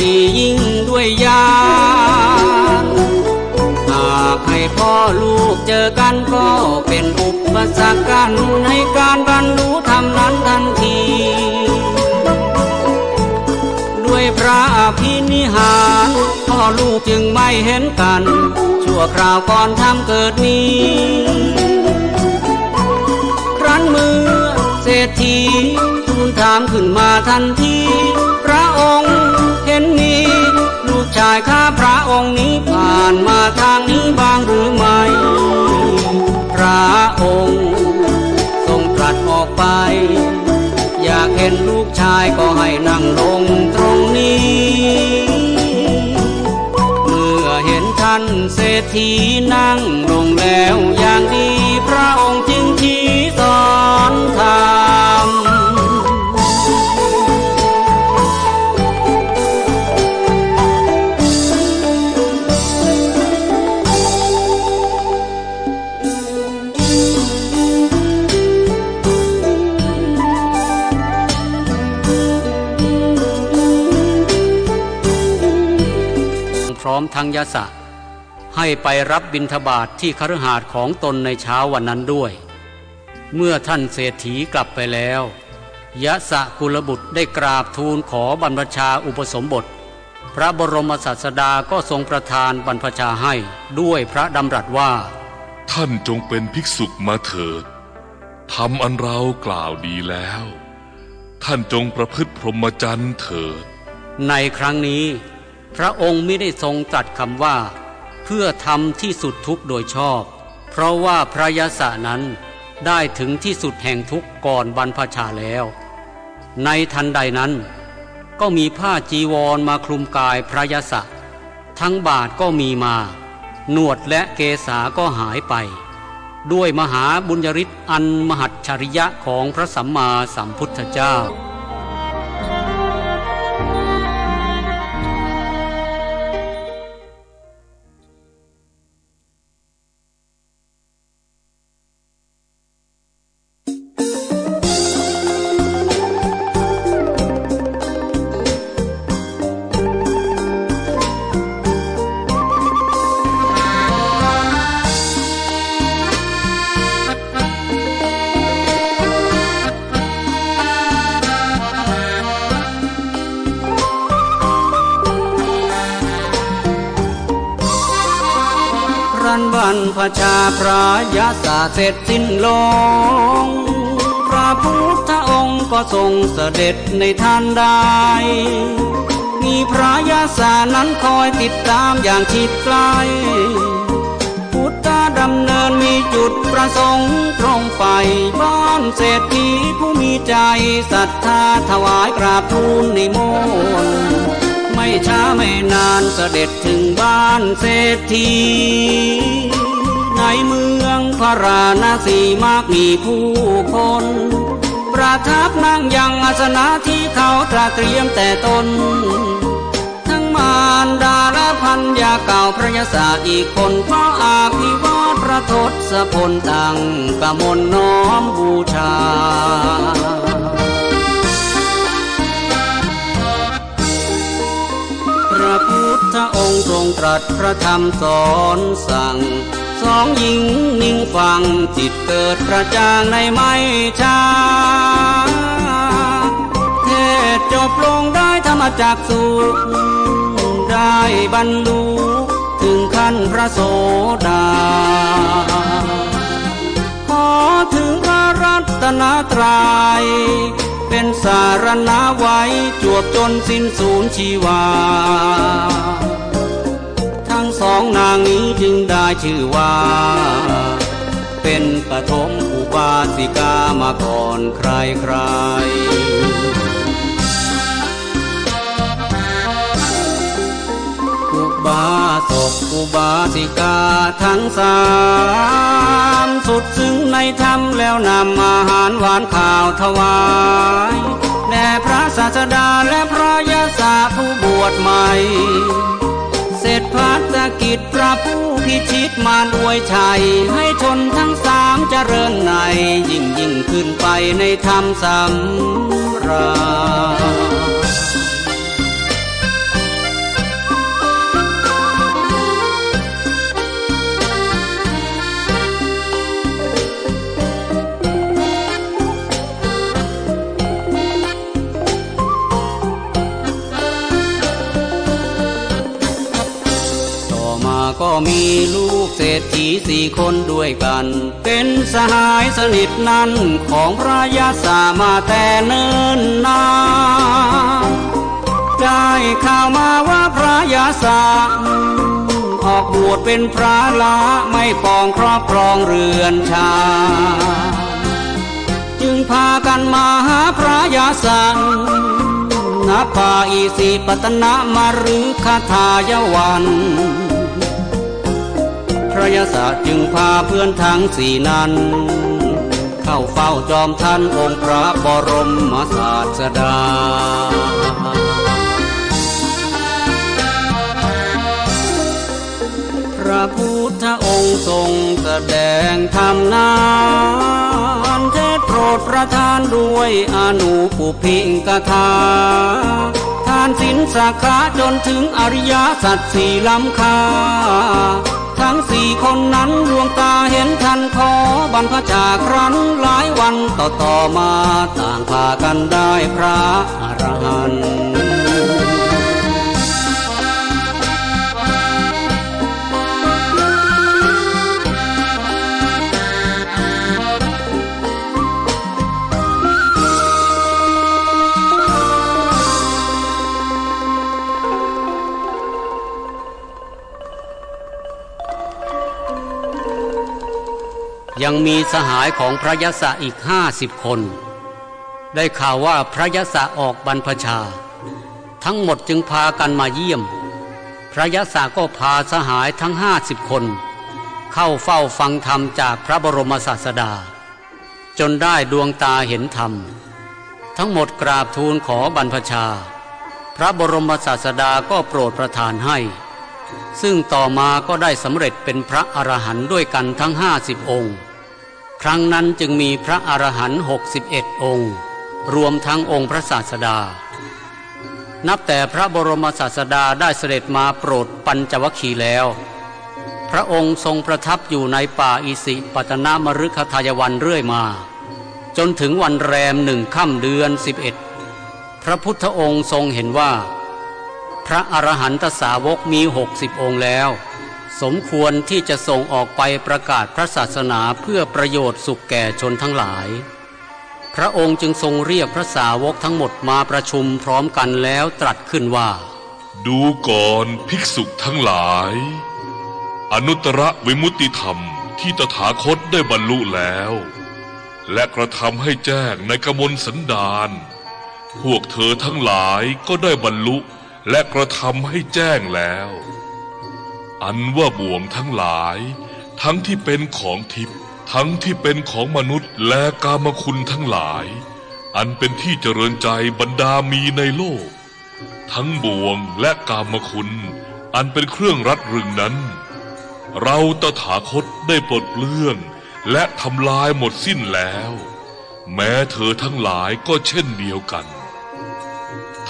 ดียิ่งด้วยญาณหากให้พ่อลูกเจอกันก็เป็นอุปสรรคกันในการบรรลุธรรมนั้นทันทีด้วยพระอภินิหารพ่อลูกจึงไม่เห็นกันชั่วคราวก่อนทำเกิดนี้ครั้นเมื่อเศรษฐีทูลถามขึ้นมาทันทีพระองค์เห็นนี้ลูกชายข้าพระองค์นี้ผ่านมาทางนี้บ้างหรือไม่พระองค์ทรงตรัสออกไปอยากเห็นลูกชายก็ให้นั่งลงตรงนี้เมื่อเห็นท่านเศรษฐีนั่งลงแล้วอย่างดีพระองค์จึงชี้สอนธรรมพร้อมทั้งยศให้ไปรับบิณฑบาตทที่คฤหาสน์ของตนในเช้าวันนั้นด้วยเมื่อท่านเศรษฐีกลับไปแล้วยศกุลบุตรได้กราบทูลขอบรรพชาอุปสมบทพระบรมศาสดาก็ทรงประทานบรรพชาให้ด้วยพระดำรัสว่าท่านจงเป็นภิกษุมาเถิดทำอันเรากล่าวดีแล้วท่านจงประพฤติพรหมจรรย์เถิดในครั้งนี้พระองค์ไม่ได้ทรงตรัสคำว่าเพื่อทำที่สุดทุกข์โดยชอบเพราะว่าพระยศนั้นได้ถึงที่สุดแห่งทุกข์ก่อนบรรพชาแล้วในทันใดนั้นก็มีผ้าจีวรมาคลุมกายพระยศทั้งบาทก็มีมาหนวดและเกศาก็หายไปด้วยมหาบุญญาฤทธิ์อันมหัจฉริยะของพระสัมมาสัมพุทธเจ้าบรรพชาพระยศเสร็จสิ้นลงพระพุทธองค์ก็ทรงเสด็จในทันใดมีพระยศนั้นคอยติดตามอย่างชิดใกล้พุทธดำเนินมีจุดประสงค์ตรงไปบ้านเศรษฐีผู้มีใจศรัทธาถวายกราบทูลนิมนต์ไม่ช้าไม่นานเสด็จถึงบ้านเศรษฐีในเมืองพาราณสีมากมีผู้คนประทับนั่งยังอาสนะที่เขาตระเตรียมแต่ตนทั้งมารดาและพัญญาเก่าพระยศอีกคนเพราะอาภิวาทพระทศพลตั้งกมลน้อมบูชาพระพุทธองค์ทรงตรัสพระธรรมสอนสั่งสองหญิงนิ่งฟังจิตเกิดกระจ่างในไม่ช้าเทศจบลงได้ธรรมจักสุได้บรรลุถึงขั้นพระโสดาขอถึงพระรัตนตรัยเป็นสารณะไว้จวบจนสิ้นสูญชีวาทั้งสองนางนี้จึงได้ชื่อว่าเป็นปฐมอุบาสิกามาก่อนใครอุบาสกอุบาสิกาทั้งสามสุดซึ้งในธรรมแล้วนำอาหารหวานข้าวถวายแด่พระศาสดาและพระยศผู้บวชใหม่เสร็จพัฒกิจพระผู้พิชิตมารอวยชัยให้ชนทั้งสามเจริญในยิ่งขึ้นไปในธรรมสำราญ มีลูกเศรษฐี4 คนด้วยกัน เป็นสหายสนิทนั้นของพระยาศมาแต่เนิ่นนานได้ข่าวมาว่าพระยาศออกบวชเป็นพระละไม่ปองครอบครองเรือนชาจึงพากันมาหาพระยาศณป่าอิสิปตนมฤคทายวัน พระยาศจึงพาเพื่อนทั้ง4นั้นเข้าเฝ้าจอมท่านองค์พระบรมศาสดาพระพุทธองค์ทรงแสดงธรรมนานเทศโปรดประทานด้วยอนุปุพิงกถาทานศีลสักขาจนถึงอริยสัจ4ล้ำค่าทั้ง4 คนนั้นดวงตาเห็นทันขอบรรพชาครั้นหลายวันต่อมาต่างพากันได้พระอรหันต์ยังมีสหายของพระยศอีก50 คนได้ข่าวว่าพระยศออกบรรพชาทั้งหมดจึงพากันมาเยี่ยมพระยศก็พาสหายทั้ง50 คนเข้าเฝ้าฟังธรรมจากพระบรมศาสดาจนได้ดวงตาเห็นธรรมทั้งหมดกราบทูลขอบรรพชาพระบรมศาสดาก็โปรดประทานให้ซึ่งต่อมาก็ได้สำเร็จเป็นพระอรหันต์ด้วยกันทั้ง50 องค์ครั้งนั้นจึงมีพระอรหันต์61 องค์รวมทั้งองค์พระศาสดานับแต่พระบรมศาสดาได้เสด็จมาโปรดปัญจวัคคีย์แล้วพระองค์ทรงประทับอยู่ในป่าอิสิปตนมฤคทายวันเรื่อยมาจนถึงวันแรม1 ค่ำเดือน 11พระพุทธองค์ทรงเห็นว่าพระอรหันตสาวกมี60 องค์แล้วสมควรที่จะส่งออกไปประกาศพระศาสนาเพื่อประโยชน์สุขแก่ชนทั้งหลายพระองค์จึงทรงเรียกพระสาวกทั้งหมดมาประชุมพร้อมกันแล้วตรัสขึ้นว่าดูก่อนภิกษุทั้งหลายอนุตตรวิมุตติธรรมที่ตถาคตได้บรรลุแล้วและกระทำให้แจ้งในกมลสันดานพวกเธอทั้งหลายก็ได้บรรลุและกระทำให้แจ้งแล้วอันว่าบ่วงทั้งหลายทั้งที่เป็นของทิพย์ทั้งที่เป็นของมนุษย์และกามคุณทั้งหลายอันเป็นที่เจริญใจบรรดามีในโลกทั้งบ่วงและกามคุณอันเป็นเครื่องรัดรึงนั้นเราตถาคตได้ปลดเปลื้องและทำลายหมดสิ้นแล้วแม้เธอทั้งหลายก็เช่นเดียวกัน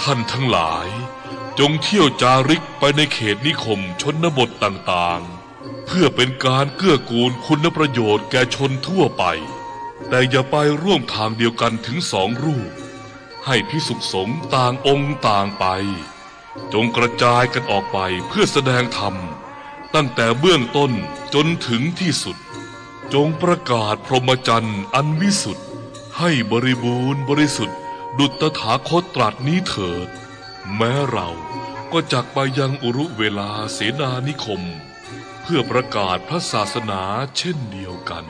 ท่านทั้งหลายจงเที่ยวจาริกไปในเขตนิคมชนบทต่างๆเพื่อเป็นการเกื้อกูลคุณประโยชน์แก่ชนทั่วไปแต่อย่าไปร่วมทางเดียวกันถึง2 รูปให้ภิกษุสงฆ์ต่างองค์ต่างไปจงกระจายกันออกไปเพื่อแสดงธรรมตั้งแต่เบื้องต้นจนถึงที่สุดจงประกาศพรหมจรรย์อันวิสุทธิ์ให้บริบูรณ์บริสุทธิ์ดุจตถาคตตรัสนี้เถิดแม้เราก็จักไปยังอุรุเวลาเสนานิคมเพื่อประกาศพระศาสนาเช่นเดียวกัน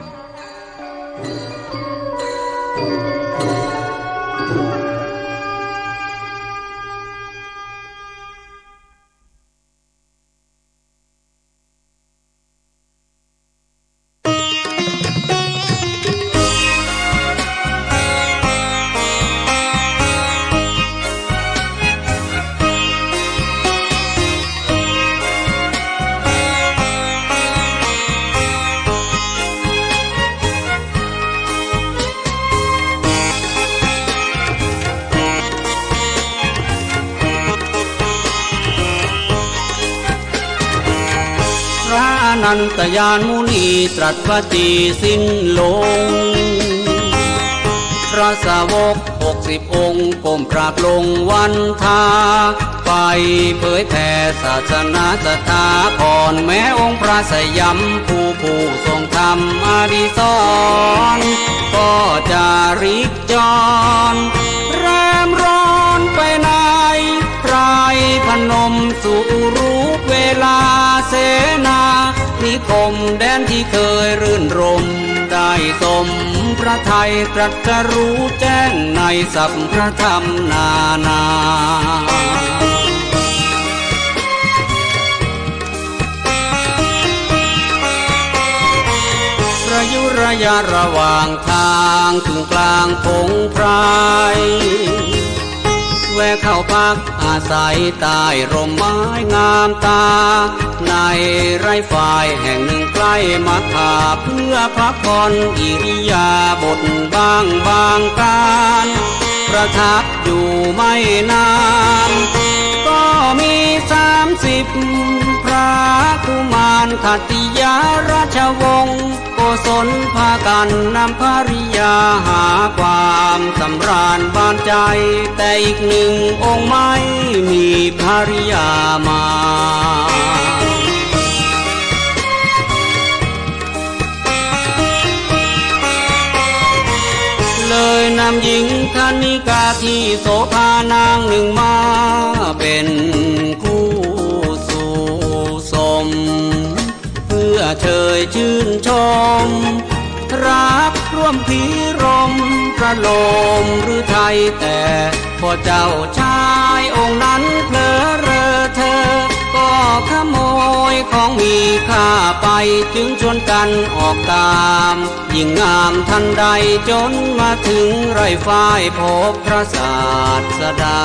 อนันตญาณมุนีตรัสวจีสิ้นลงพระสาวก 60 องค์ก้มกราบลงวันทาไปเผยแผ่ศาสนาศรัทธาก่อนแม้องค์พระสยามผู้ทรงธรรมอดิศรก็จะริกจรแรมร้อนไปในไพรพนมสู่รูปเวลาเสนานิคมแดนที่เคยรื่นรมได้สมพระทัยตรัสรู้แจ้งในสัพพธรรมนานาระยุระยะระหว่างทางถึงกลางพงไพรแวะเข้าพักอาศัยใต้ร่มไม้งามตาในไร่ฝ่ายแห่งหนึ่งใกล้มักขาเพื่อพักผ่อนอิริยาบถบางการประทับอยู่ไม่นานก็มี30 พระกุมารขัตติยาราชวงศ์โกศลพากันนำภริยาหาความสำราญบานใจแต่อีกหนึ่งองค์ไม่มีภริยามาเลยนำหญิงคณิกาที่โสภานางหนึ่งมาเป็นคู่สู่สมเพื่อเชยชื่นชมรักร่วมพิรมประโลมหรือไทยแต่พอเจ้าชายองค์นั้นเพลอเรอเธอก็ขโมยของมีค่าไปจึงชวนกันออกตามยิ่งงามทันใดจนมาถึงไร่ฝ้ายพบพระศาสดา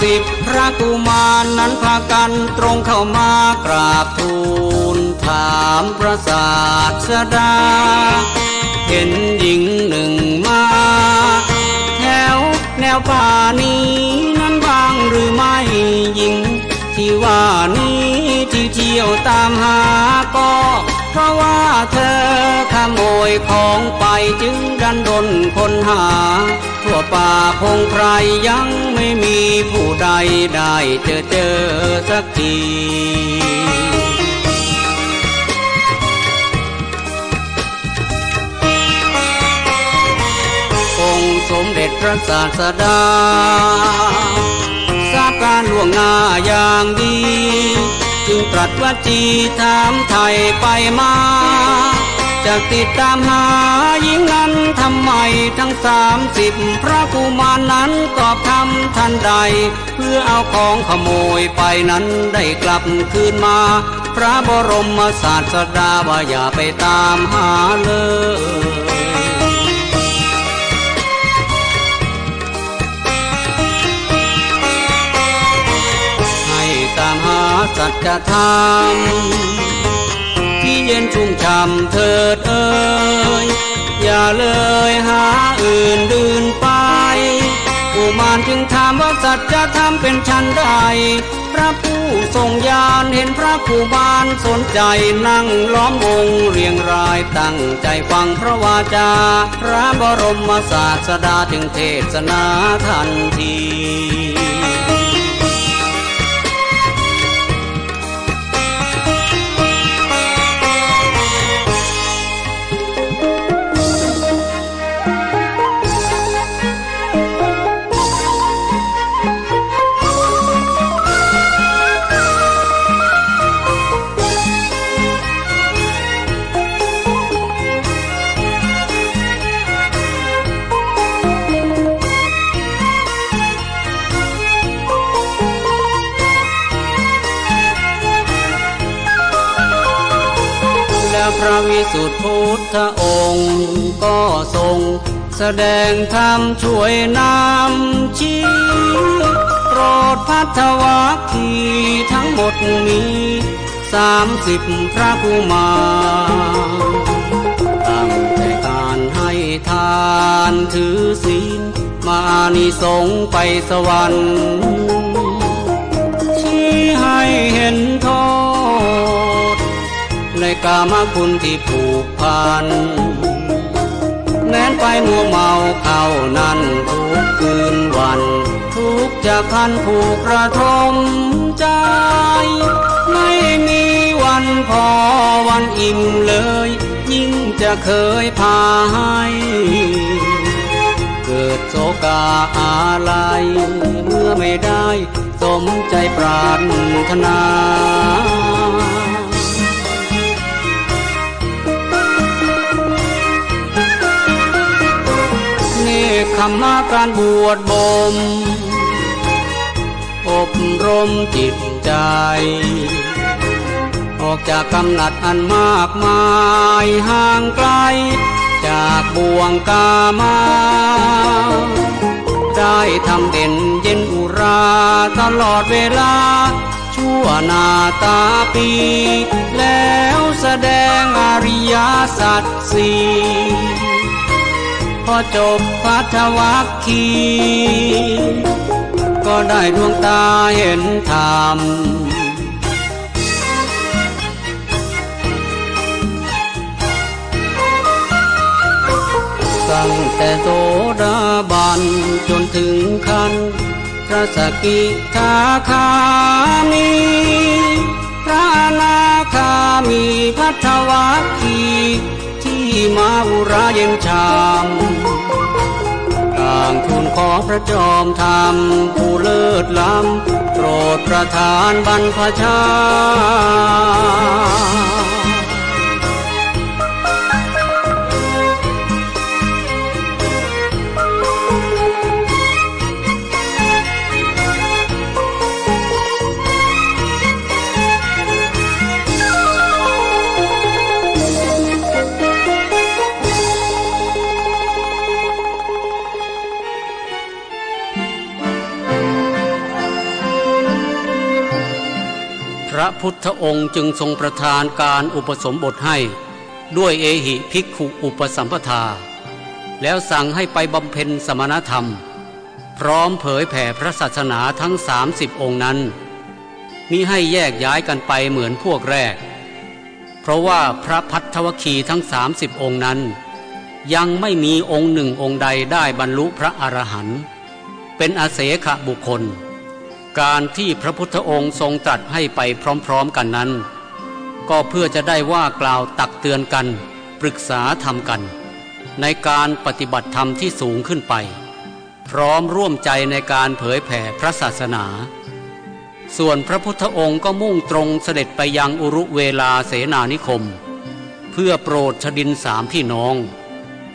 30 พระกุมารนั้นพากันตรงเข้ามากราบทูลถามพระศาสดาเห็นหญิงหนึ่งมาแถวแนวป่านี้นั้นบ้างหรือไม่หญิงที่ว่านี้ที่เที่ยวตามหาก็เพราะว่าเธอขโมยของไปจึงดันดนคนหาทั่วป่าพงไพรยังไม่มีผู้ใดได้เจอสักทีองค์สมเด็จพระศาสดาทราบการล่วงหน้าอย่างดีจึงตรัสว่าจีถามไทยไปมาจะติดตามหาหญิงนั้นทำไมทั้ง30 พระกุมารนั้นตอบคำทันใดเพื่อเอาของขโมยไปนั้นได้กลับคืนมาพระบรมศาสดาว่าอย่าไปตามหาเลยตามหาสัจธรรมที่เย็นชุ่มฉ่ำเถิดเอ่ยอย่าเลยหาอื่นดื่นไปกุมารจึงถามว่าสัจธรรมเป็นชั้นใดพระผู้ทรงญาณเห็นพระกุมารสนใจนั่งล้อมวงเรียงรายตั้งใจฟังพระวาจาพระบรมศาสดาจึงเทศนาทันทีพระวิสุทธิพุทธองค์ก็ทรงแสดงธรรมช่วยนำชี้โปรดภัทวคีทั้งหมดมี30 พระกุมารตั้งแต่การให้ ทานถือศีลมานิสงส์ไปสวรรค์ชี้ให้เห็นโทษในกามคุณที่ผูกพันแม้นไปมัวเมาเข้านั้นทุกคืนวันทุกจะพันผูกระทมใจไม่มีวันพอวันอิ่มเลยยิ่งจะเคยพาให้เกิดโศกาอะไรเมื่อไม่ได้สมใจปรารถนาคำมาการบวชบ่มอบรมจิตใจออกจากกำหนัดอันมากมายห่างไกลจากบ่วงกามาได้ทำเด่นเย็นอุราตลอดเวลาชั่วนาตาปีแล้วแสดงอริยสัจสี่พอจบภัทวัคคีย์ก็ได้ดวงตาเห็นธรรมตั้งแต่โสดาบันจนถึงขั้นพระสกิทาคามีพระอนาคามีภัทวัคคีย์ที่มาอุราเย็นชามต่างทูลขอพระจอมธรรมผู้เลิศล้ำโปรดประทานบรรพชาพระพุทธองค์จึงทรงประทานการอุปสมบทให้ด้วยเอหิภิกขุอุปสัมปทาแล้วสั่งให้ไปบำเพ็ญสมณธรรมพร้อมเผยแผ่พระศาสนาทั้ง30 องค์นั้นมิให้แยกย้ายกันไปเหมือนพวกแรกเพราะว่าพระภัททวคีทั้ง30 องค์นั้นยังไม่มีองค์หนึ่งองค์ใดได้บรรลุพระอรหันต์เป็นอเสขบุคคลการที่พระพุทธองค์ทรงตรัสให้ไปพร้อมๆกันนั้นก็เพื่อจะได้ว่ากล่าวตักเตือนกันปรึกษาธรรมกันในการปฏิบัติธรรมที่สูงขึ้นไปพร้อมร่วมใจในการเผยแผ่พระศาสนาส่วนพระพุทธองค์ก็มุ่งตรงเสด็จไปยังอุรุเวลาเสนานิคมเพื่อโปรดชดิน3 พี่น้อง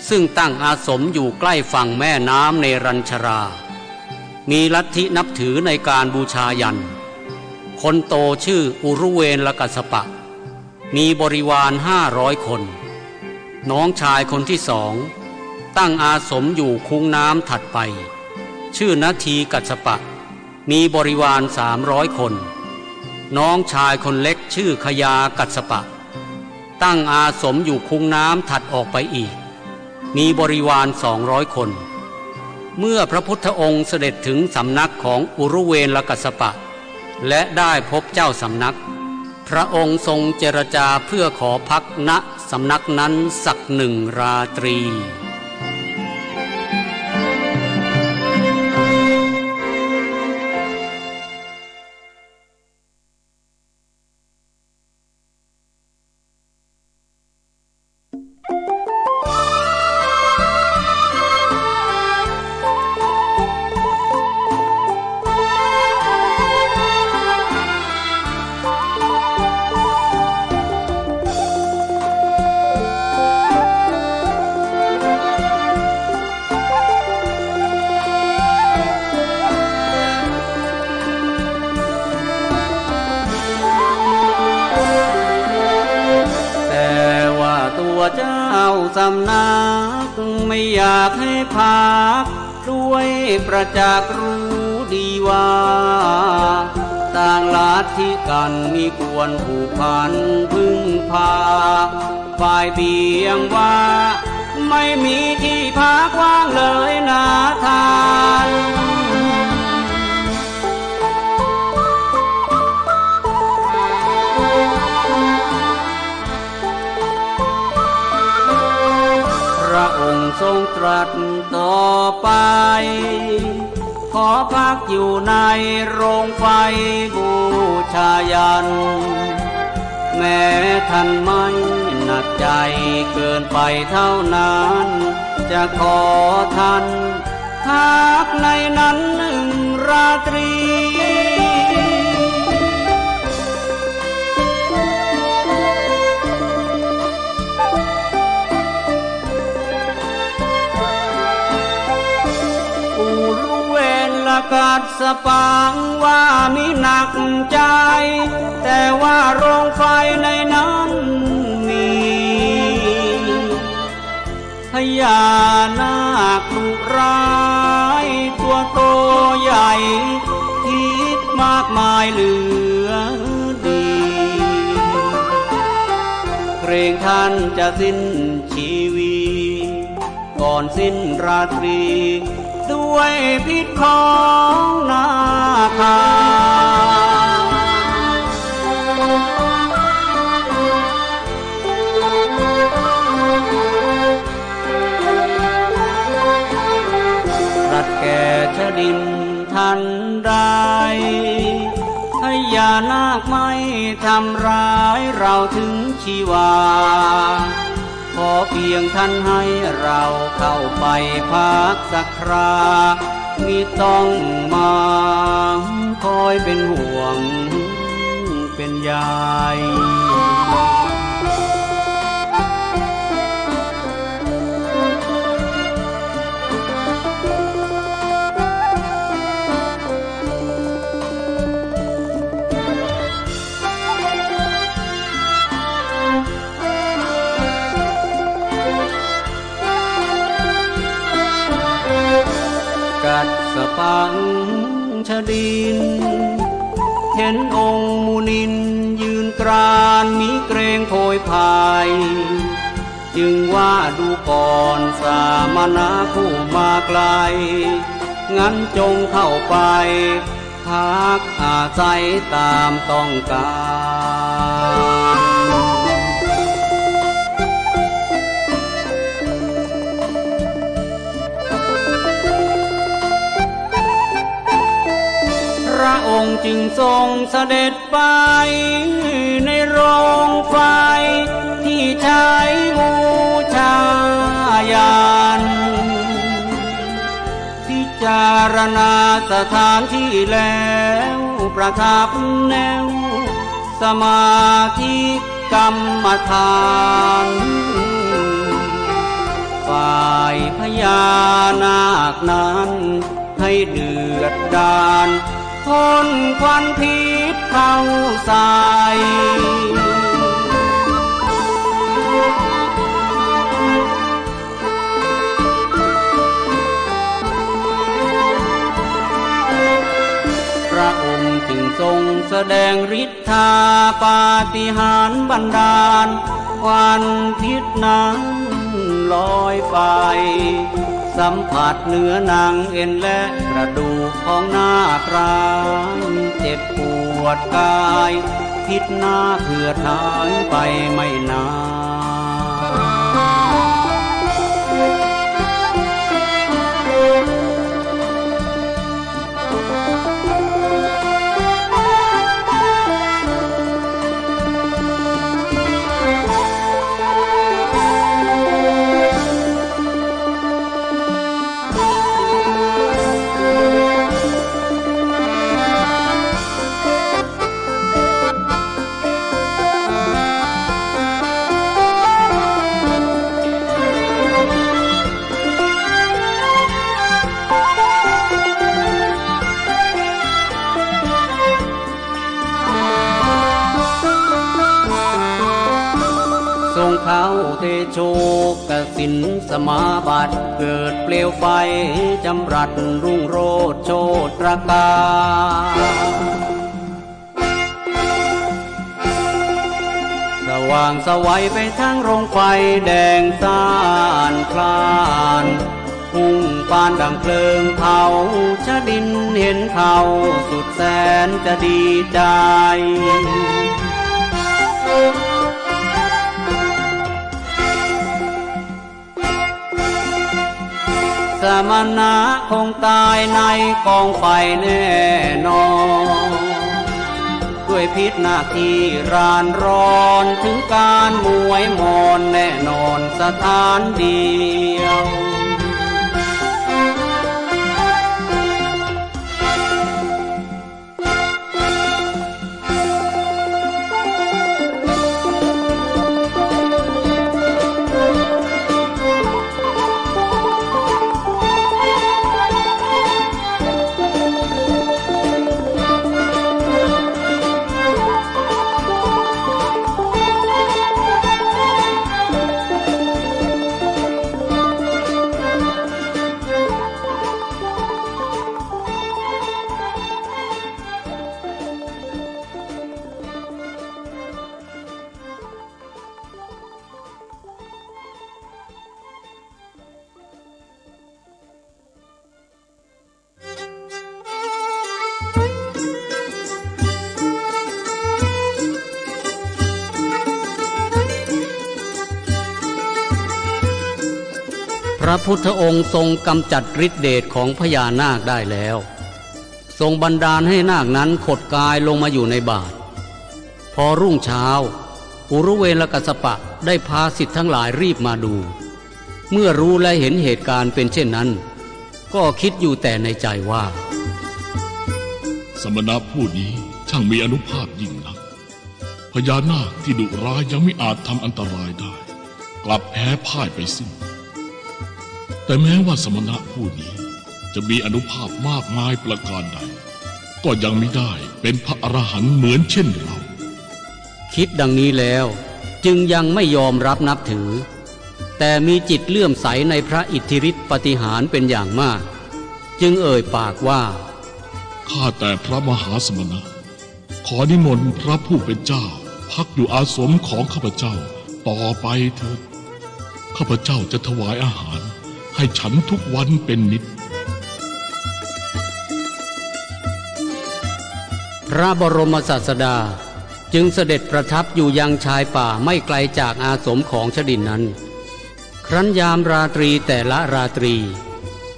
ซึ่งตั้งอาสมอยู่ใกล้ฝั่งแม่น้ำเนรัญชรามีลัทธินับถือในการบูชายันคนโตชื่ออุรุเวนลกัสสปะมีบริวาร500 คนน้องชายคนที่2ตั้งอาสมอยู่คุ้งน้ำถัดไปชื่อนาทีกัสสปะมีบริวาร300 คนน้องชายคนเล็กชื่อขยากัสสปะตั้งอาสมอยู่คุ้งน้ำถัดออกไปอีกมีบริวาร200 คนเมื่อพระพุทธองค์เสด็จถึงสำนักของอุรุเวนลกัสสปะและได้พบเจ้าสำนักพระองค์ทรงเจรจาเพื่อขอพักณสำนักนั้นสัก1 ราตรี เจ้าสำนักไม่อยากให้พักด้วยประจักษ์รู้ดีว่าต่างลัทธิกันมีควรผูกพันพึ่งพาฝ่ายเบี่ยงว่า ไม่มีที่พักว่างเลยนาทานพระองค์ทรงตรัสต่อไปขอพักอยู่ในโรงไฟบูชายันแม้ท่านไม่หนักใจเกินไปเท่านั้นจะขอท่านพักในนั้น1 ราตรีกัดสปางว่ามีหนักใจแต่ว่าโรงไฟในนั้นมีพญานาคดุร้ายตัวโตใหญ่พิษมากมายเหลือดีเกรงท่านจะสิ้นชีวิตก่อนสิ้นราตรีด้วยพิษของนาคารัดแก่ชดินทันใดพญานาคไม่ทำร้ายเราถึงชีวาขอเพียงท่านให้เราเข้าไปพักสักครามิต้องมาคอยเป็นห่วงเป็นใยกัดสปังชดินเห็นองค์มุนินยืนกรานมีเกรงโพยพายจึงว่าดูก่อนสามณะผู้มาไกลงั้นจงเข้าไปพักอาศัยตามต้องการพระองค์จึงทรงเสด็จไปในโรงไฟที่ใช้บูชายันพิจารณาสถานที่แล้วประทับแนวสมาธิกรรมฐานฝ่ายพญานาคนั้นให้เดือดดาลพ่นควันพิษเข้าใส่พระองค์จึงทรงแสดงฤทธาปาฏิหาริย์บันดาลควันพิษนั้นลอยไปสัมผัสเนื้อหนังเอ็นและกระดูกของนาครานเจ็บปวดกายพิษนาเพื่อหายไปไม่นานทรงเขาเทโชกสินสมาบัติเกิดเปลวไฟจำรัดรุ่งโรจน์โชตรการส ว่างสวัยไปทั้งโรงไฟแดงซ่านคลานพุ่งปานดังเพลิงเผาชะดินเห็นเขาสุดแสนจะดีใจสมณะคงตายในกองไฟแน่นอนด้วยพิษหน้าที่รานร้อนถึงการมวยมอนแน่นอนสถานเดียวพระพุทธองค์ทรงกำจัดฤทธิเดชของพญานาคได้แล้วทรงบันดาลให้นาคนั้นขดกายลงมาอยู่ในบาตรพอรุ่งเช้าอุรุเวลกัสสปะได้พาศิษย์ทั้งหลายรีบมาดูเมื่อรู้และเห็นเหตุการณ์เป็นเช่นนั้นก็คิดอยู่แต่ในใจว่าสมณะผู้นี้ช่างมีอานุภาพยิ่งนักพญานาคที่ดุร้ายยังไม่อาจทำอันตรายได้กลับแพ้พ่ายไปสิ้นแต่แม้ว่าสมณะผู้นี้จะมีอานุภาพมากมายประการใดก็ยังไม่ได้เป็นพระอรหันต์เหมือนเช่นเราคิดดังนี้แล้วจึงยังไม่ยอมรับนับถือแต่มีจิตเลื่อมใสในพระอิทธิฤทธิปาฏิหาริย์เป็นอย่างมากจึงเอ่ยปากว่าข้าแต่พระมหาสมณะขอนิมนต์พระผู้เป็นเจ้าพักอยู่อาสมของข้าพเจ้าต่อไปเถิดข้าพเจ้าจะถวายอาหารให้ฉันทุกวันเป็นนิจพระบรมศาสดาจึงเสด็จประทับอยู่ยังชายป่าไม่ไกลจากอาสมของชดินนั้นครั้นยามราตรีแต่ละราตรี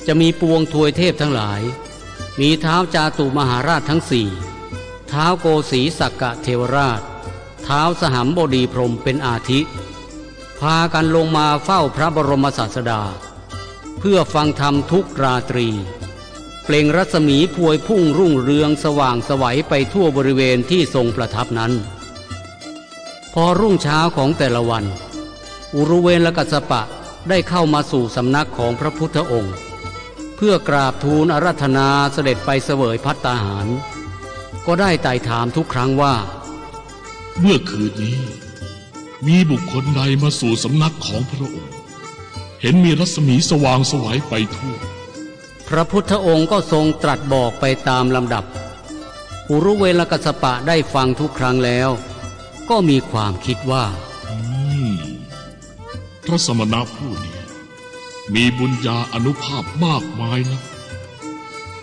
จะมีปวงทวยเทพทั้งหลายมีเท้าจาตุมหาราชทั้งสี่เท้าโกสีสักกะเทวราชเท้าสหัมบดีพรหมเป็นอาทิพากันลงมาเฝ้าพระบรมศาสดาเพื่อฟังธรรมทุกราตรีเปล่งรัศมีพวยพุ่งรุ่งเรืองสว่างไสวไปทั่วบริเวณที่ทรงประทับนั้นพอรุ่งเช้าของแต่ละวันอุรุเวลกัสสปะได้เข้ามาสู่สำนักของพระพุทธองค์เพื่อกราบทูลอาราธนาเสด็จไปเสวยภัตตาหารก็ได้ไต่ถามทุกครั้งว่าเมื่อคืนนี้มีบุคคลใดมาสู่สำนักของพระองค์เห็นมีรัศมีสว่างไสวไปทั่วพระพุทธองค์ก็ทรงตรัสบอกไปตามลำดับอุรุเวลกัสสปะได้ฟังทุกครั้งแล้วก็มีความคิดว่าพระสมณะผู้นี้มีบุญญาอานุภาพมากมายนะ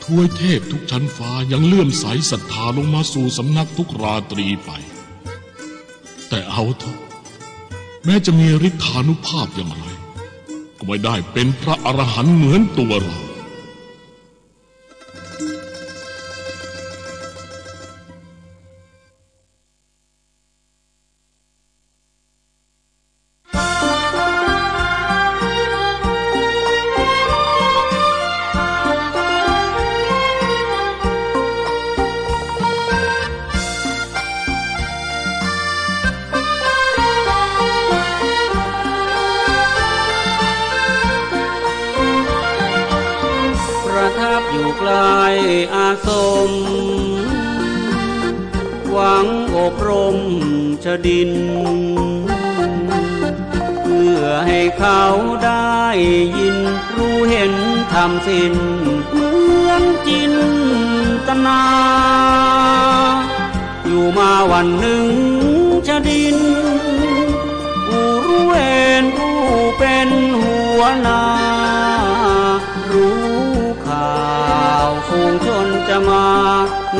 ทวยเทพทุกชั้นฟ้ายังเลื่อมใสศรัทธาลงมาสู่สำนักทุกราตรีไปแต่เอาเถอะแม้จะมีฤทธานุภาพอย่างไรก็ไม่ได้เป็นพระอรหันต์เหมือนตัวเราอยู่ใกล้อาสมหวังอบรมชดินเพื่อให้เขาได้ยินรู้เห็นธรรมสิ้นเหมือนจินตนาอยู่มาวันหนึ่งชดิน วหน้ารู้ข่าวฝูงชนจะมา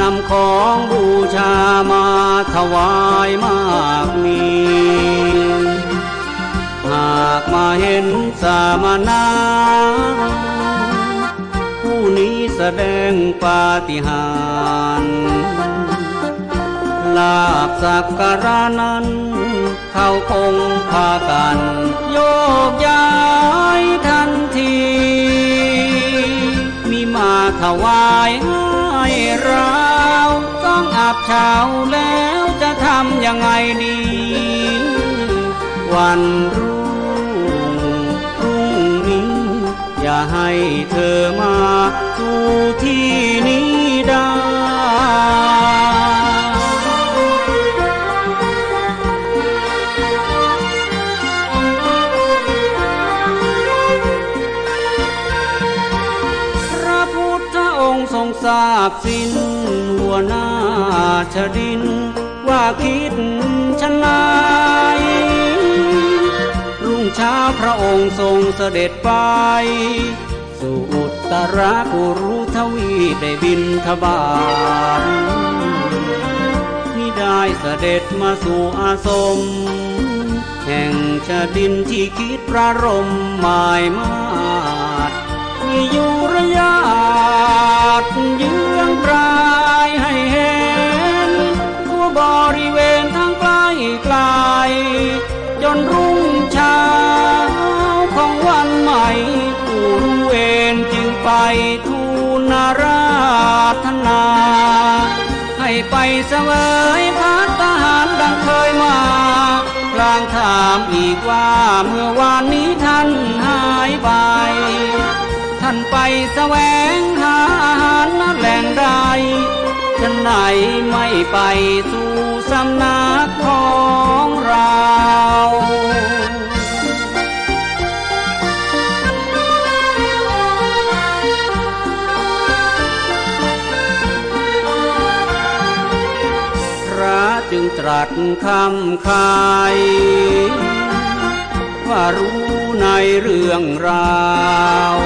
นำของบูชามาถวายมากมีหากมาเห็นสามณะผู้นี้แสดงปาฏิหาริย์ลาบสักการะนั้นเขาคงพากันโยกย้ายทันทีมีมาถวายให้เราต้องอาบเช้าแล้วจะทำยังไงดีวันรุ่งนี้อย่าให้เธอมาสู่ที่นี้ได้ทรงทราบสิ้นหัวหน้าชดินว่าคิดชะนายรุ่งเช้าพระองค์ทรงเสด็จไปสู่อุตรกุรุทวีได้บิณฑบาตมิได้เสด็จมาสู่อาสมแห่งชดินที่คิดประรมหมายมาดมีอยู่ระยะเยื้องปลายให้เห็นทั่วบริเวณทั้งใกล้ไกลจนรุ่งเช้าของวันใหม่ผู้รู้เวรจึงไปทูลนาราธนาให้ไปเสวยภัตตาหารดังเคยมาพลางถามอีกว่าเมื่อวานนี้ท่านหายไปท่านไปแสวงหาอาหารณแหล่งใดฉันไหนไม่ไปสู่สำนักของเราพระจึงตรัสคำคายว่ารู้ในเรื่องราว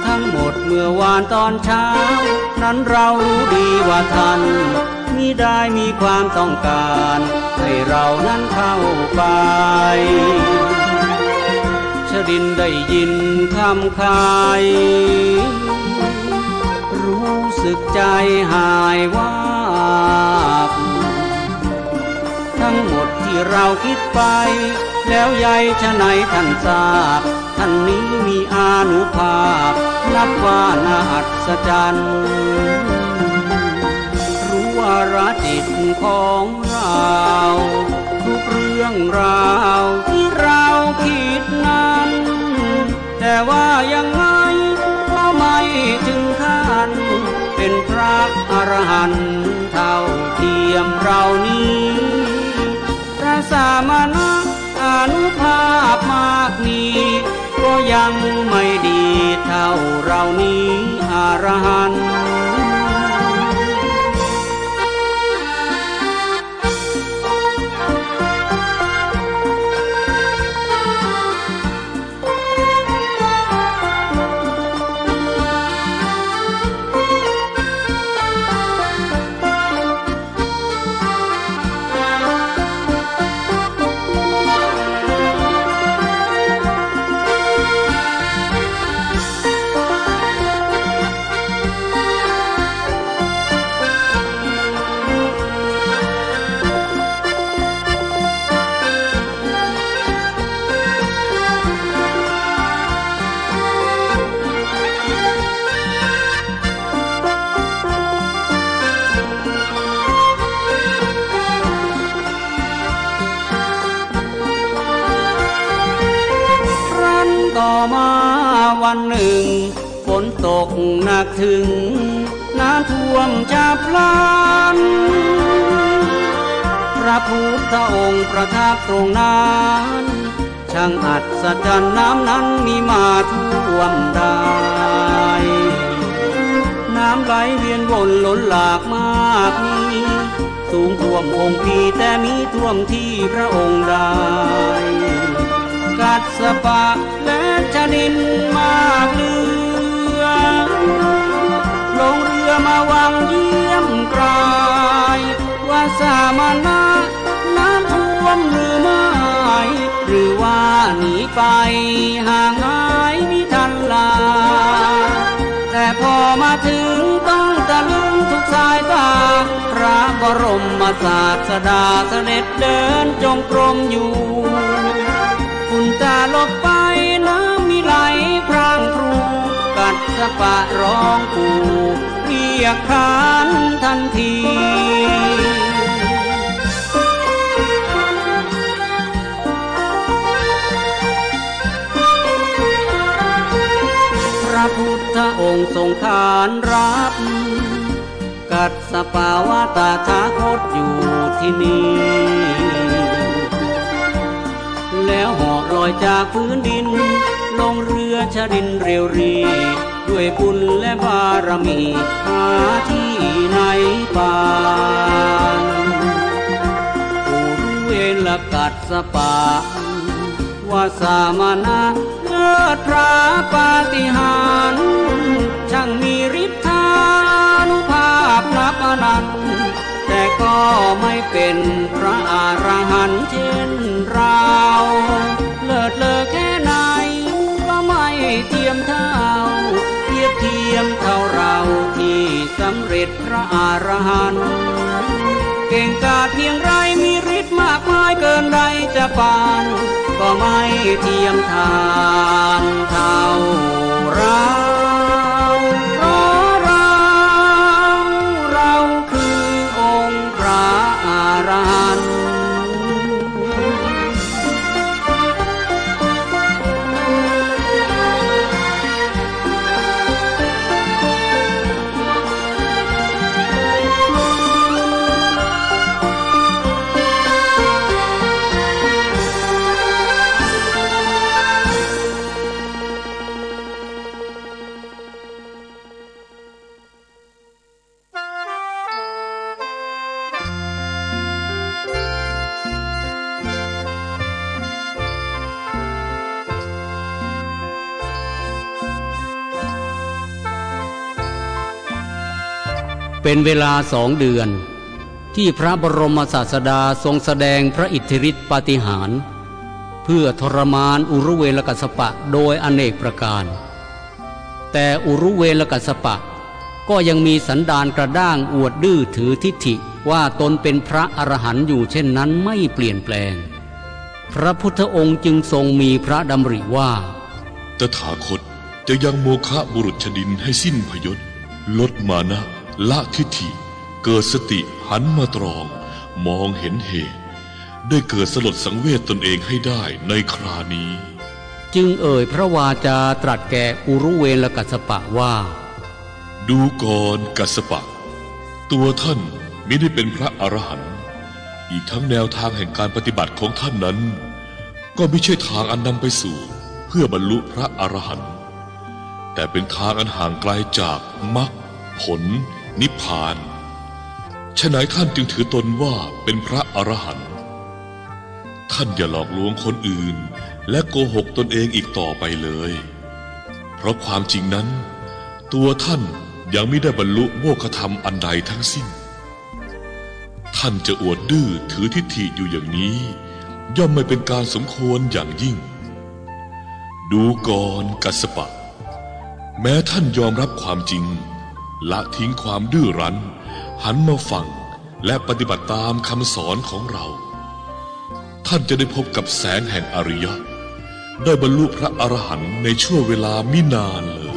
ทั้งหมดเมื่อวานตอนเช้านั้นเรารู้ดีว่าท่านมิได้มีความต้องการให้เรานั้นเข้าไปชดินได้ยินคำคายรู้สึกใจหายวาบทั้งหมดที่เราคิดไปแล้วใยฉะไหนท่านทราบท่านนี้มีอานุภาพนับว่าน่าอัศจรรย์รู้วาระจิตของเราทุกเรื่องราวที่เราคิดนั้นแต่ว่ายังไงก็ไม่ถึงขั้นเป็นพระอรหันต์เท่าเทียมเรานี้พระสามณะอานุภาพมากมีก็ยังไม่ดีเท่าเรานี้อรหันต์ต่อมาวันหนึ่งฝนตกหนักถึงน้ำท่วมฉับพลันพระพุทธองค์ประทับตรงนั้นช่างอัศจรรย์น้ำนั้นมีมาท่วมได้น้ำไหลเวียนวนล้นหลากมากมีสูงท่วมองค์พีแต่มีท่วมที่พระองค์ได้ กัดสปะและชนินมากเลือลงเรือมาวังเยี่ยมกลายว่าสามณะน้ำท่วมหรือไม่หรือว่าหนีไปห่างหายมิทันลาแต่พอมาถึงต้องตะลึงทุกสายตาพระบรมศาสดาเสด็จเดินจงกรมอยู่ฝุ่นตาลบไปน้ำมีไหลพรางพรูกัดสปะร้องกูเรียกขานทันทีพระพุทธองค์ทรงขานรับกัดสปาวาตถาคตอยู่ที่นี่แล้วเหาะลอยจากพื้นดินลงเรือชรินเรียวรีด้วยบุญและบารมีหาที่ไหนปานผู้รู้เวลกัดสปาว่าสามณะเลิศพระปาฏิหาริย์ช่างมีฤทธานุภาพนับอนันต์แต่ก็ไม่เป็นพระอรหันต์เช่นเราเลิศเลอแค่ไหนก็ไม่เทียมเท่าเทียบเทียมเท่าเราที่สำเร็จพระอรหันต์เก่งกาจเพียงไรมีฤทธิ์มากมายเกินใดจะปานก็ไม่เทียมทานเท่าเราเพราะเราคือองค์พระอรหันต์เป็นเวลา2 เดือนที่พระบรมศาสดาทรงแสดงพระอิทธิฤทธิปาฏิหาริย์เพื่อทรมานอุรุเวลกัสสปะโดยอเนกประการแต่อุรุเวลกัสสปะก็ยังมีสันดานกระด้างอวดดื้อถือทิฏฐิว่าตนเป็นพระอรหันต์อยู่เช่นนั้นไม่เปลี่ยนแปลงพระพุทธองค์จึงทรงมีพระดำริว่าตถาคตจะยังโมฆะบุรุษชดินให้สิ้นพยศลดมานะละทิฏฐิเกิดสติหันมาตรองมองเห็นเหตุได้เกิดสลดสังเวชตนเองให้ได้ในครานี้จึงเอ่ยพระวาจาตรัสแก่อุรุเวลกัสสปะว่าดูก่อนกัสสปะตัวท่านมิได้เป็นพระอรหันต์อีกทั้งแนวทางแห่งการปฏิบัติของท่านนั้นก็ไม่ใช่ทางอันนำไปสู่เพื่อบรรลุพระอรหันต์แต่เป็นทางอันห่างไกลจากมรรคผลนิพพานฉะนั้นท่านจึงถือตนว่าเป็นพระอรหันต์ท่านอย่าหลอกลวงคนอื่นและโกหกตนเองอีกต่อไปเลยเพราะความจริงนั้นตัวท่านยังไม่ได้บรรลุโมฆะธรรมอันใดทั้งสิ้นท่านจะอวดดื้อถือทิฏฐิอยู่อย่างนี้ย่อมไม่เป็นการสมควรอย่างยิ่งดูก่อนกัสสปะแม้ท่านยอมรับความจริงละทิ้งความดื้อรั้นหันมาฟังและปฏิบัติตามคำสอนของเราท่านจะได้พบกับแสงแห่งอริยะได้บรรลุพระอรหันต์ในช่วงเวลามินานเลย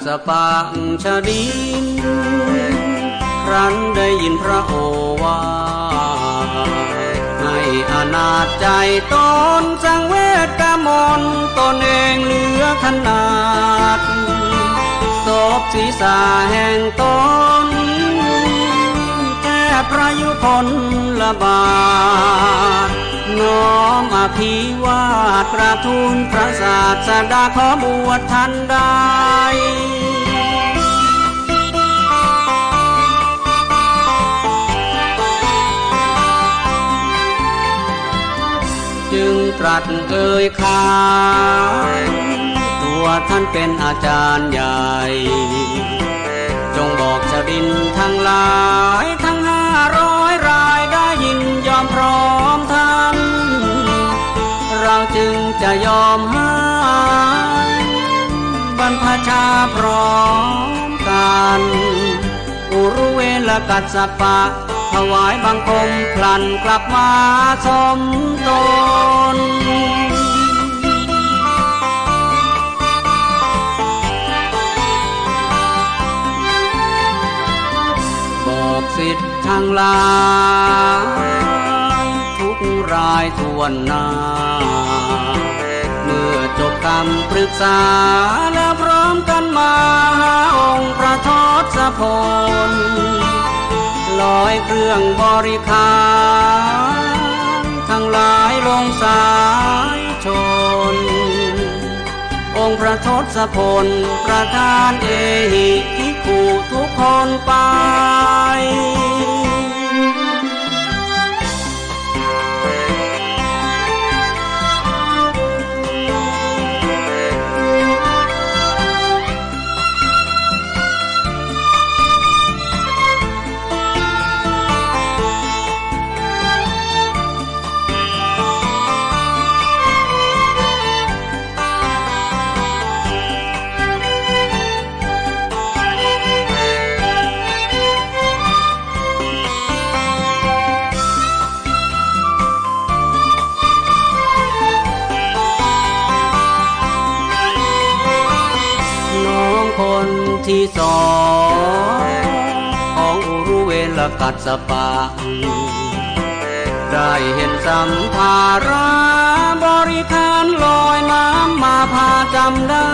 สปะชดินครั้นได้ยินพระโอวาทให้อนาจใจตนสังเวชกมลตนเองเหลือขนาดศพศีรษะแห่งตนแก้พระยุคลละบาทน้อมอภิวาทกราบทูลพระศาสดาขอบวชทันใดจึงตรัสเอ่ยขานตัวท่านเป็นอาจารย์ใหญ่จงบอกชาวดินทั้งหลายทั้ง500 รายได้ยินยอมพร้อมท่านเราจึงจะยอมให้บรรพชาพร้อมกันอุรุเวลกัสสปะถวายบังคมพลันกลับมาสมตนบอกสิทธิ์ทั้งหลายทุกรายทวนหน้าเมื่อจบคำปรึกษาแล้วพร้อมกันมาหาองค์พระทศพลลอยเครื่องบริขารทั้งหลายลงสายชนองค์พระทศพลประธานเอหิภิกขุทุกคนไปคนที่สองของอุรุเวลกัสสปะได้เห็นสัมภาระบริขารลอยน้ำมาพาจำได้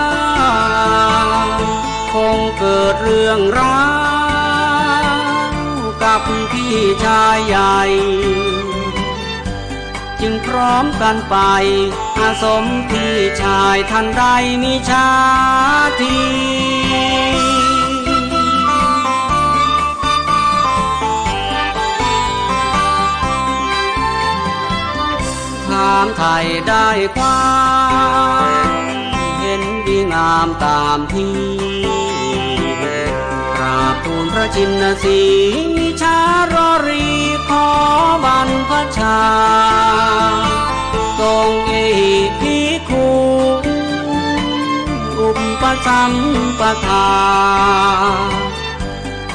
คงเกิดเรื่องราวกับพี่ชายใหญ่จึงพร้อมกันไปอาสมพี่ชายทันใดมิช้าทีถามไทยได้ความเห็นดีงามตามที่กราบทูลพระชินสีห์มิช้ารอรีขอบรรพชาทรงเอหิภิกขุอุปสัมปทา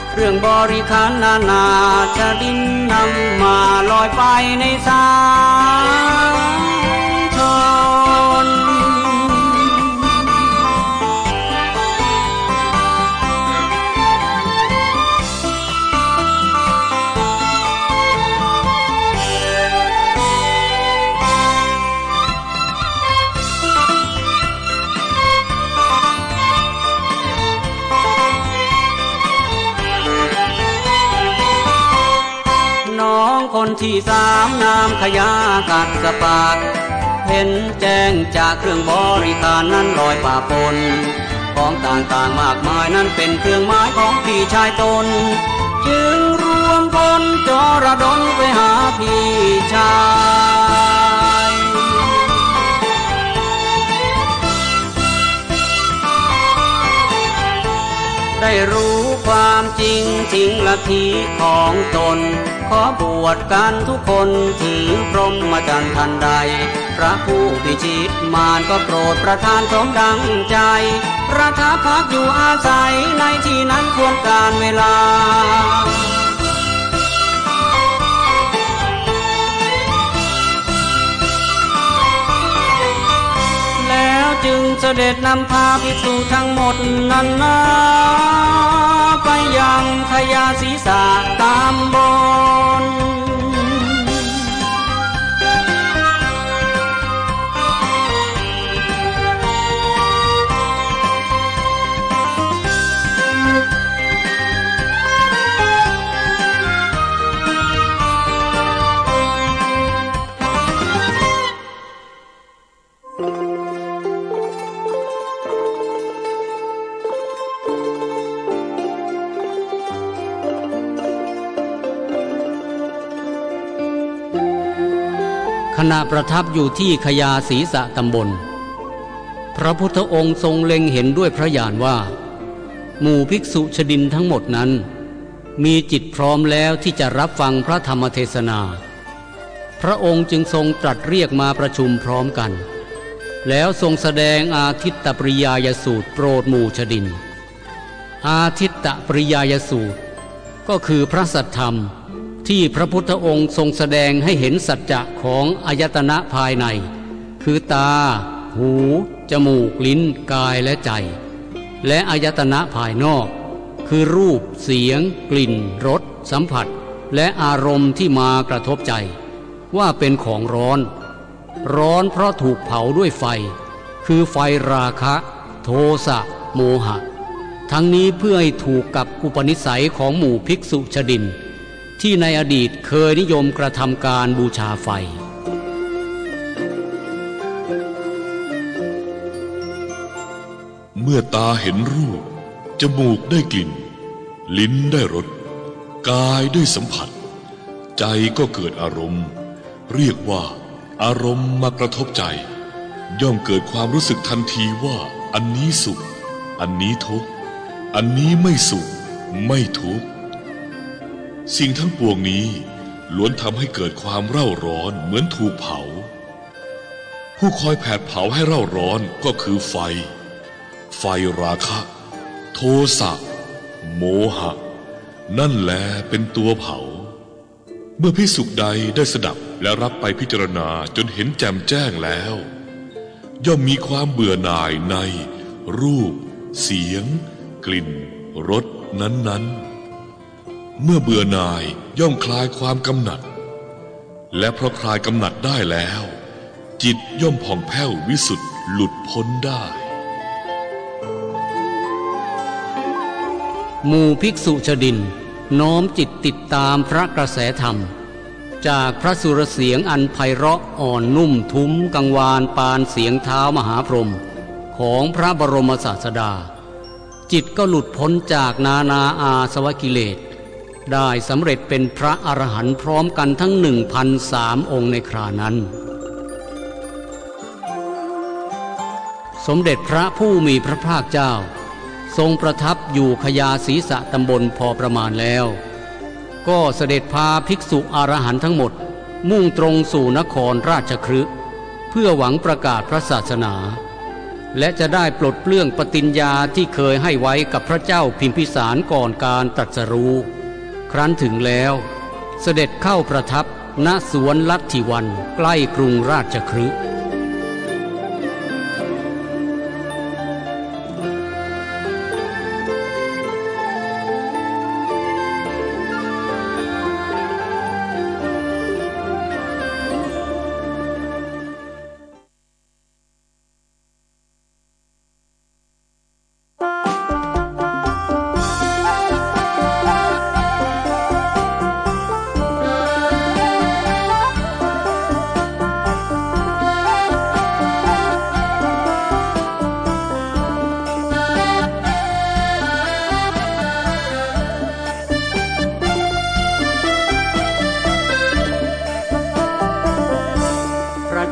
เครื่องบริขารนานาจะดินนำมาลอยไปในสายชนคนที่3นามขยากัสสปะเห็นแจ้งจากเครื่องบริการนั้นลอยป่าปนของต่างๆมากมายนั้นเป็นเครื่องหมายของพี่ชายตนจึงรวมพลจรดลไปหาพี่ชายได้รู้ความจริงทิ้งลัทธิของตนขอบวชกันทุกคนถือพรหมจรรย์ทันใดพระผู้พิชิตมารก็โปรดประทานสมดังใจประทับพักอยู่อาศัยในที่นั้นควรการเวลาแล้วจึงเส ด็จนำพาภิกษุทั้งหมดนั้นนาไปยังขยาศีสะตามบนขณะประทับอยู่ที่ขยาศีสะตำบลพระพุทธองค์ทรงเล็งเห็นด้วยพระญาณว่าหมู่ภิกษุชดินทั้งหมดนั้นมีจิตพร้อมแล้วที่จะรับฟังพระธรรมเทศนาพระองค์จึงทรงตรัสเรียกมาประชุมพร้อมกันแล้วทรงแสดงอาทิตตปริยายสูตรโปรดหมู่ชดินอาทิตตปริยายสูตรก็คือพระสัทธรรมที่พระพุทธองค์ทรงแสดงให้เห็นสัจจะของอายตนะภายในคือตาหูจมูกลิ้นกายและใจและอายตนะภายนอกคือรูปเสียงกลิ่นรสสัมผัสและอารมณ์ที่มากระทบใจว่าเป็นของร้อนเพราะถูกเผาด้วยไฟคือไฟราคะโทสะโมหะทั้งนี้เพื่อให้ถูกกับอุปนิสัยของหมู่ภิกษุชดินที่ในอดีตเคยนิยมกระทำการบูชาไฟเมื่อตาเห็นรูปจมูกได้กลิ่นลิ้นได้รสกายได้สัมผัสใจก็เกิดอารมณ์เรียกว่าอารมณ์มากระทบใจย่อมเกิดความรู้สึกทันทีว่าอันนี้สุขอันนี้ทุกข์อันนี้ไม่สุขไม่ทุกข์สิ่งทั้งปวงนี้ล้วนทำให้เกิดความเร่าร้อนเหมือนถูกเผาผู้คอยแผดเผาให้เร่าร้อนก็คือไฟราคะโทสะโมหะนั่นแหละเป็นตัวเผาเมื่อภิกษุใดได้สดับและรับไปพิจารณาจนเห็นแจ่มแจ้งแล้วย่อมมีความเบื่อหน่ายในรูปเสียงกลิ่นรสนั้นๆเมื่อเบื่อหน่ายย่อมคลายความกำหนัดและเพราะคลายกำหนัดได้แล้วจิตย่อมผ่องแผ้ววิสุทธิ์หลุดพ้นได้หมู่ภิกษุชดินน้อมจิตติดตามพระกระแสธรรมจากพระสุรเสียงอันไพเราะอ่อนนุ่มทุ้มกังวานปานเสียงเท้ามหาพรหมของพระบรมศาสดาจิตก็หลุดพ้นจากนานาอาสวะกิเลสได้สำเร็จเป็นพระอรหันต์พร้อมกันทั้ง1,003 องค์ในครานั้นสมเด็จพระผู้มีพระภาคเจ้าทรงประทับอยู่ขยาศีสะตำบลพอประมาณแล้วก็เสด็จพาภิกษุอรหันต์ทั้งหมดมุ่งตรงสู่นครราชคฤห์เพื่อหวังประกาศพระศาสนาและจะได้ปลดเปลื้องปฏิญญาที่เคยให้ไว้กับพระเจ้าพิมพิสารก่อนการตรัสรู้ครั้นถึงแล้วเสด็จเข้าประทับณสวนลัทธิวันใกล้กรุงราชคฤห์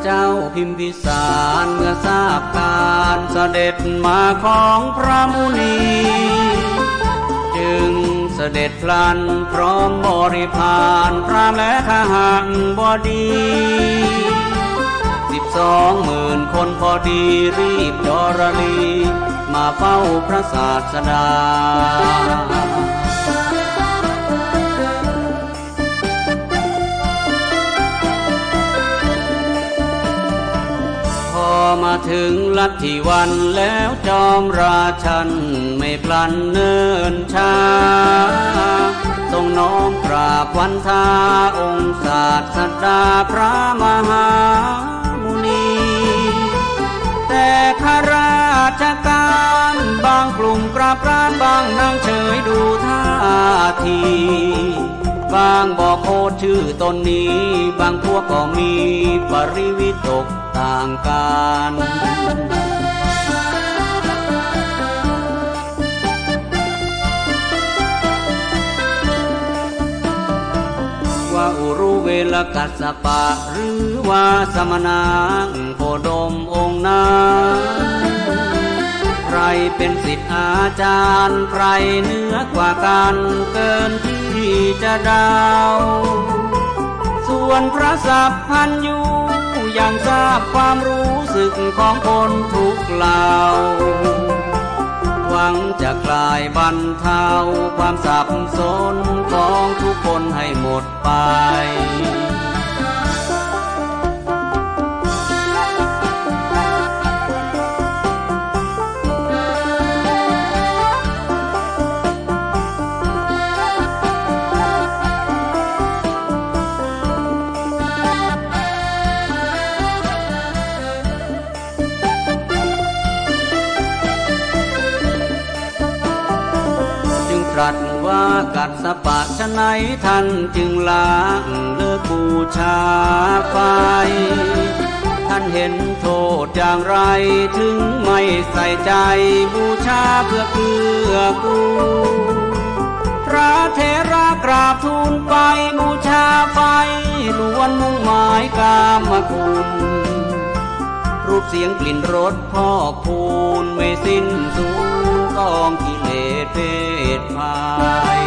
เจ้าพิมพิสารเมื่อทราบการเสด็จมาของพระมุนีจึงเสด็จพลันพร้อมบริพารพระและขหางบดี12,000 คนพอดีรีบจรลีมาเฝ้าพระศาสดา มาถึงลัทธิวันแล้วจอมราชันไม่พลันเนิ่นช้าทรงน้อมกราบวันทาองค์ศาสดาพระมหามุนี แต่ข้าราชการบางกลุ่มกราบกรานบางนั่งเฉยดูท่าทีบางบอกโคดชื่อตนนี้บางพวกก็มีปริวิตกต่างกันว่าอุรุเวลกัสสปะหรือว่าสมณะโคดมองค์นั้นใครเป็นศิษย์อาจารย์ใครเหนือกว่ากันเกินที่จะเดาส่วนพระสัพพันยูยังทราบความรู้สึกของคนทุกเหล่าหวังจะคลายบรรเทาความสับสนของทุกคนให้หมดไปตรัสว่ากัสสปะฉะไหนท่านจึงละเลิกบูชาไฟท่านเห็นโทษอย่างไรถึงไม่ใส่ใจบูชาเพื่อเกื้อกูลพระเถระกราบทูลไปบูชาไฟล้วนมุ่งหมายกามคุณรูปเสียงกลิ่นรสพอกพูนไม่สิ้นสุดต้องกิเลสเพศภัย